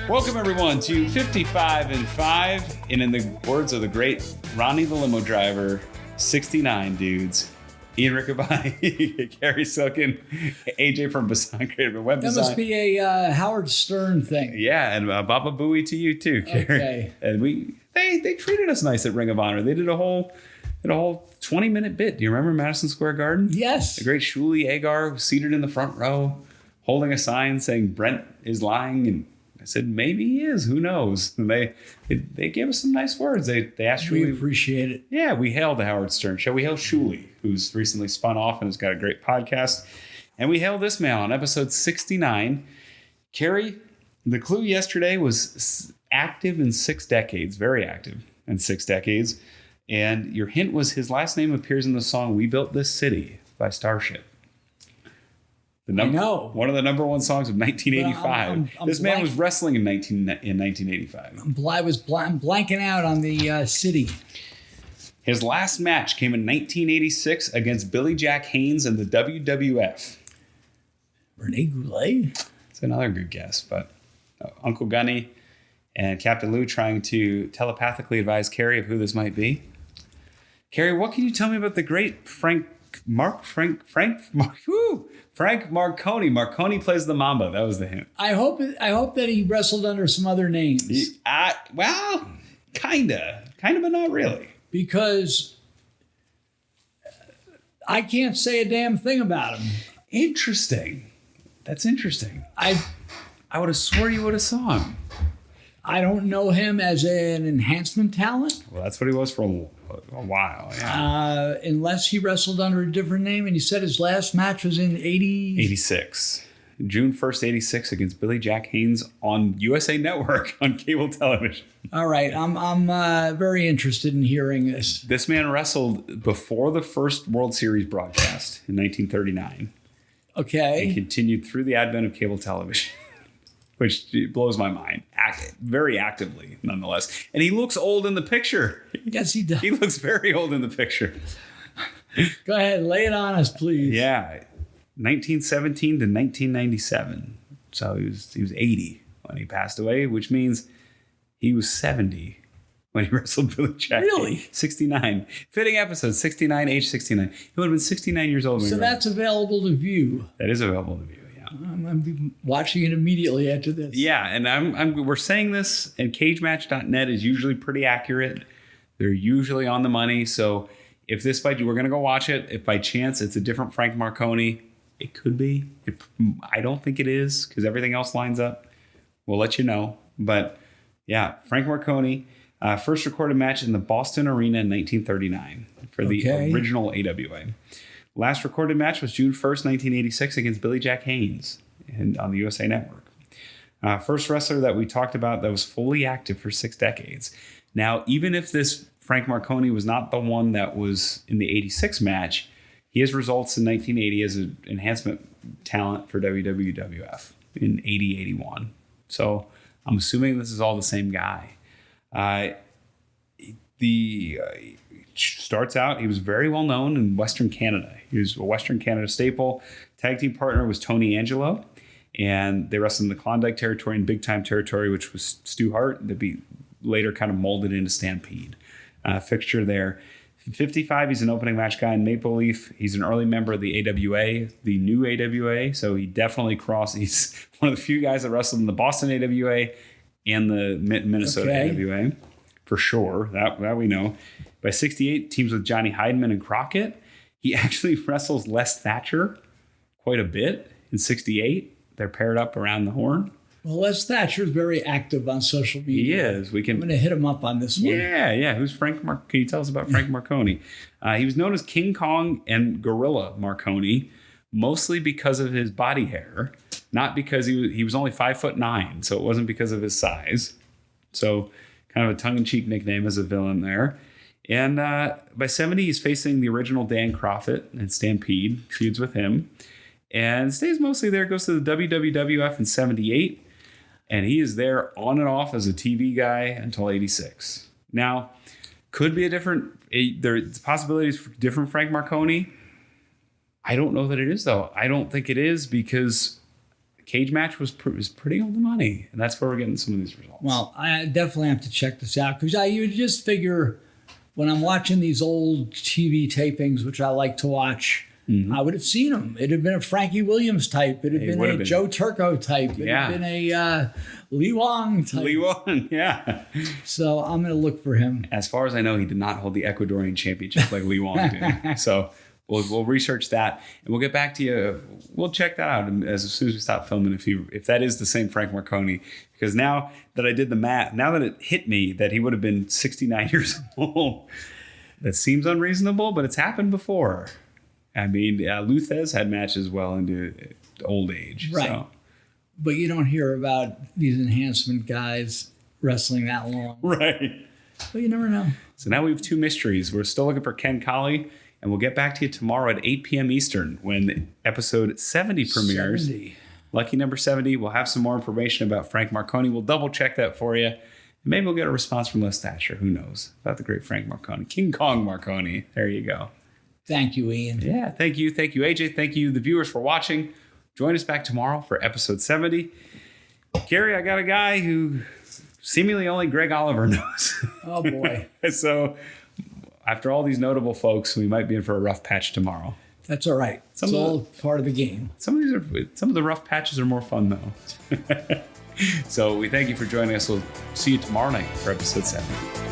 Welcome, everyone, to 55 and 5. And in the words of the great Ronnie the limo driver, 69 dudes. Ian Riccaboni, Cary Silkin, AJ from Bisson Creative and Web That Design. must be a Howard Stern thing. Yeah, and Baba Booey to you too, Cary. Okay. And they treated us nice at Ring of Honor. They did a whole 20-minute bit. Do you remember Madison Square Garden? Yes. The great Shuli Agar was seated in the front row, holding a sign saying Brent is lying, and I said maybe he is. Who knows? And they gave us some nice words. They asked Shuli. We appreciate it. Yeah, we hailed the Howard Stern show. We hailed Shuli, who's recently spun off and has got a great podcast. And we hailed this man on episode 69. Cary, the clue yesterday was active in 6 decades, very active in 6 decades. And your hint was his last name appears in the song We Built This City by Starship. I know. One of the number one songs of 1985. I'm This man was wrestling in 1985. I'm blanking out on the city. His last match came in 1986 against Billy Jack Haynes in the WWF. Rene Goulet? It's another good guess, but Uncle Gunny and Captain Lou trying to telepathically advise Cary of who this might be. Cary, what can you tell me about the great Frank Marconi? Marconi plays the Mamba. That was the hint. I hope that he wrestled under some other names. Well, kinda, but not really. Because I can't say a damn thing about him. Interesting. That's interesting. I would have swore you would have saw him. I don't know him as an enhancement talent. Well, that's what he was for a while. Yeah. Unless he wrestled under a different name. And he said his last match was in 86. June 1st, 86 against Billy Jack Haynes on USA Network on cable television. All right. I'm very interested in hearing this. This man wrestled before the first World Series broadcast in 1939. Okay. And continued through the advent of cable television, which blows my mind. Very actively, nonetheless. And he looks old in the picture. Yes, he does. He looks very old in the picture. Go ahead. Lay it on us, please. Yeah. 1917 to 1997. So he was 80 when he passed away, which means he was 70 when he wrestled Billy Jack. Really? 69. Fitting episode, 69, age 69. He would have been 69 years old. So that's available to view. That is available to view, yeah. I'm going to be watching it immediately after this. Yeah, and we're saying this, and cagematch.net is usually pretty accurate. They're usually on the money. So if we're going to go watch it. If by chance it's a different Frank Marconi, it could be. I don't think it is because everything else lines up. We'll let you know. But yeah, Frank Marconi, first recorded match in the Boston Arena in 1939 for the original AWA. Last recorded match was June 1st, 1986 against Billy Jack Haynes on the USA Network. First wrestler that we talked about that was fully active for 6 decades. Now, even if this Frank Marconi was not the one that was in the 86 match, he has results in 1980 as an enhancement talent for WWF in 80-81. So I'm assuming this is all the same guy. Starts out, he was very well known in Western Canada. He was a Western Canada staple. Tag team partner was Tony Angelo, and they wrestled in the Klondike territory and Big Time territory, which was Stu Hart, that be later kind of molded into Stampede. Fixture there. 55, he's an opening match guy in Maple Leaf. He's an early member of the AWA, the new AWA, so he definitely he's one of the few guys that wrestled in the Boston AWA and the Minnesota AWA, for sure. That we know. By 68, teams with Johnny Heidemann and Crockett. He actually wrestles Les Thatcher quite a bit in 68. They're paired up around the horn. Well, Les Thatcher is very active on social media. He is. I'm going to hit him up on this one. Yeah. Who's Frank Can you tell us about Frank Marconi? He was known as King Kong and Gorilla Marconi, mostly because of his body hair, not because he was only 5'9", so it wasn't because of his size. So kind of a tongue-in-cheek nickname as a villain there. And by 70, he's facing the original Dan Croffett and Stampede, feuds with him. And stays mostly there, goes to the WWF in 78. And he is there on and off as a TV guy until 86. Now, could be there's possibilities for different Frank Marconi. I don't know that it is, though. I don't think it is because cage match was pretty on the money, and that's where we're getting some of these results. Well, I definitely have to check this out because you would just figure when I'm watching these old TV tapings, which I like to watch, I would have seen him. It'd have been a Frankie Williams type. It'd have been a Joe Turco type. It'd have been a Lee Wong type. Lee Wong, yeah. So I'm going to look for him. As far as I know, he did not hold the Ecuadorian championship like Lee Wong did. So we'll research that, and we'll get back to you. We'll check that out as soon as we stop filming if that is the same Frank Marconi. Because now that I did the math, now that it hit me that he would have been 69 years old, that seems unreasonable, but it's happened before. I mean, Luthez had matches well into old age. Right. So. But you don't hear about these enhancement guys wrestling that long. Right. But you never know. So now we have two mysteries. We're still looking for Ken Colley, and we'll get back to you tomorrow at 8 p.m. Eastern when episode 70 premieres. 70. Lucky number 70. We'll have some more information about Frank Marconi. We'll double check that for you. And maybe we'll get a response from Les Thatcher. Who knows about the great Frank Marconi. King Kong Marconi. There you go. Thank you, Ian. Yeah, thank you. Thank you, AJ. Thank you, the viewers, for watching. Join us back tomorrow for episode 70. Cary, I got a guy who seemingly only Greg Oliver knows. Oh, boy. So after all these notable folks, we might be in for a rough patch tomorrow. That's all right. It's all part of the game. Some of the rough patches are more fun, though. So we thank you for joining us. We'll see you tomorrow night for episode 70.